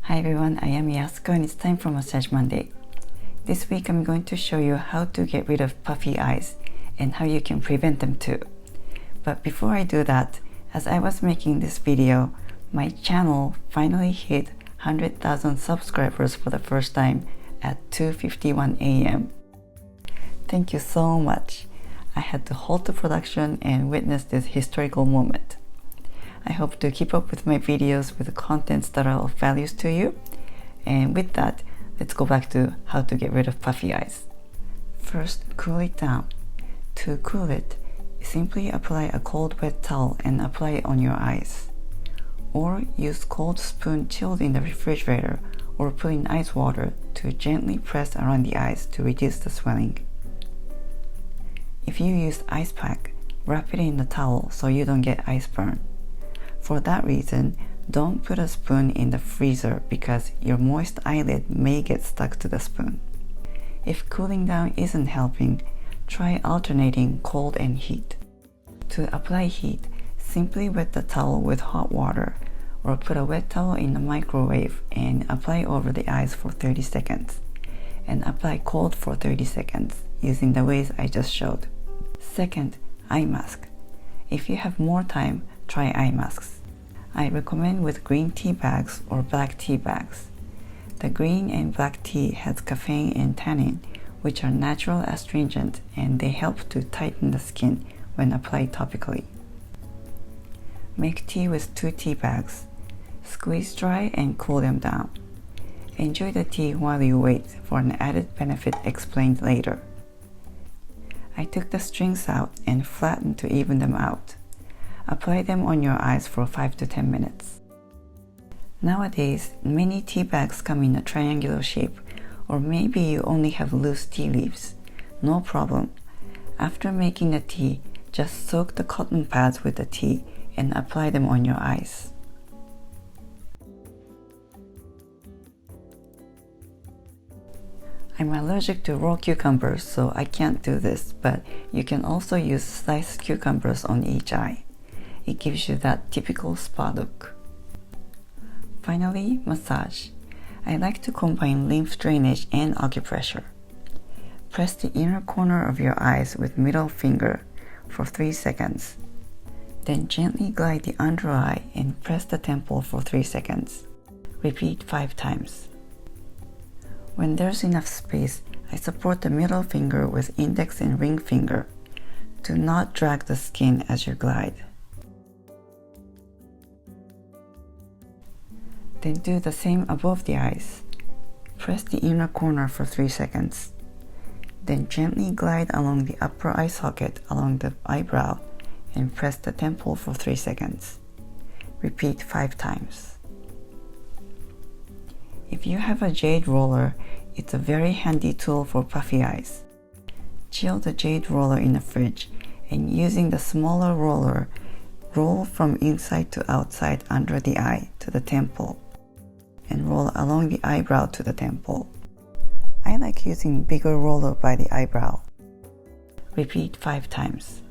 Hi everyone, I am Yasuko and it's time for Massage Monday. This week I'm going to show you how to get rid of puffy eyes and how you can prevent them too. But before I do that, as I was making this video, my channel finally hit 100,000 subscribers for the first time at 2:51 a.m. Thank you so much. I had to halt the production and witness this historical moment. I hope to keep up with my videos with the contents that are of values to you. And with that, let's go back to how to get rid of puffy eyes. First, cool it down. To cool it, simply apply a cold wet towel and apply it on your eyes. Or use cold spoon chilled in the refrigerator or put in ice water to gently press around the eyes to reduce the swelling. If you use ice pack, wrap it in the towel so you don't get ice burn. For that reason, don't put a spoon in the freezer because your moist eyelid may get stuck to the spoon. If cooling down isn't helping, try alternating cold and heat. To apply heat, simply wet the towel with hot water or put a wet towel in the microwave and apply over the eyes for 30 seconds. And apply cold for 30 seconds using the ways I just showed. Second, eye mask. If you have more time, try eye masks. I recommend with green tea bags or black tea bags. The green and black tea has caffeine and tannin, which are natural astringent, and they help to tighten the skin when applied topically. Make tea with 2 tea bags. Squeeze dry and cool them down. Enjoy the tea while you wait for an added benefit explained later. I took the strings out and flattened to even them out. Apply them on your eyes for 5 to 10 minutes. Nowadays, many tea bags come in a triangular shape, or maybe you only have loose tea leaves. No problem. After making the tea, just soak the cotton pads with the tea and apply them on your eyes. I'm allergic to raw cucumbers, so I can't do this, but you can also use sliced cucumbers on each eye. It gives you that typical spa look. Finally, massage. I like to combine lymph drainage and acupressure. Press the inner corner of your eyes with middle finger for 3 seconds. Then gently glide the under eye and press the temple for 3 seconds. Repeat 5 times. When there's enough space, I support the middle finger with index and ring finger. Do not drag the skin as you glide. Then do the same above the eyes. Press the inner corner for 3 seconds. Then gently glide along the upper eye socket along the eyebrow and press the temple for 3 seconds. Repeat 5 times. If you have a jade roller, it's a very handy tool for puffy eyes. Chill the jade roller in the fridge and using the smaller roller, roll from inside to outside under the eye to the temple and roll along the eyebrow to the temple. I like using bigger roller by the eyebrow. Repeat 5 times.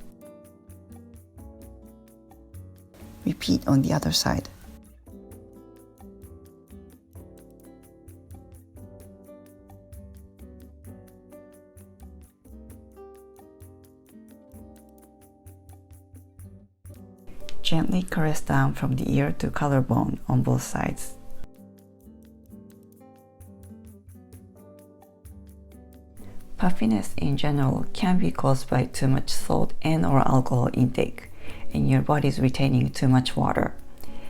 Repeat on the other side. Gently caress down from the ear to collarbone on both sides. Puffiness in general can be caused by too much salt and/or alcohol intake, and your body's retaining too much water.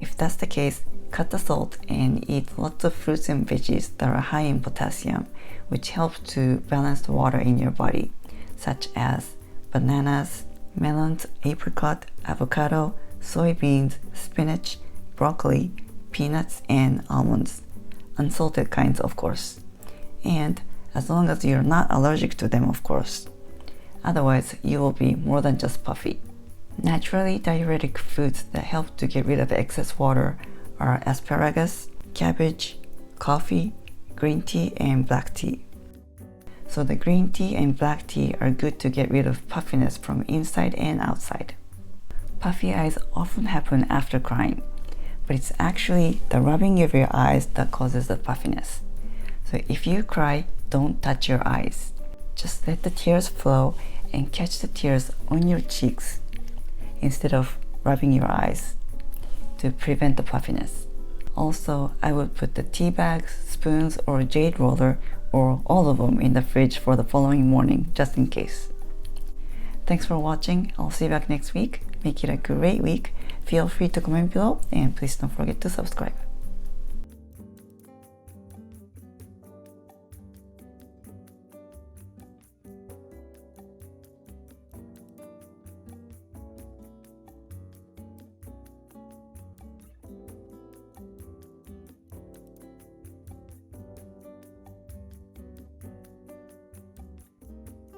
If that's the case, cut the salt and eat lots of fruits and veggies that are high in potassium, which help to balance the water in your body, such as bananas, melons, apricot, avocado, soybeans, spinach, broccoli, peanuts, and almonds. Unsalted kinds, of course. And as long as you're not allergic to them, of course. Otherwise, you will be more than just puffy. Naturally diuretic foods that help to get rid of excess water are asparagus, cabbage, coffee, green tea, and black tea. So the green tea and black tea are good to get rid of puffiness from inside and outside. Puffy eyes often happen after crying, but it's actually the rubbing of your eyes that causes the puffiness. So if you cry, don't touch your eyes. Just let the tears flow and catch the tears on your cheeks instead of rubbing your eyes to prevent the puffiness. Also, I would put the tea bags, spoons, or jade roller, or all of them in the fridge for the following morning, just in case. Thanks for watching. I'll see you back next week. Make it a great week. Feel free to comment below, and please don't forget to subscribe.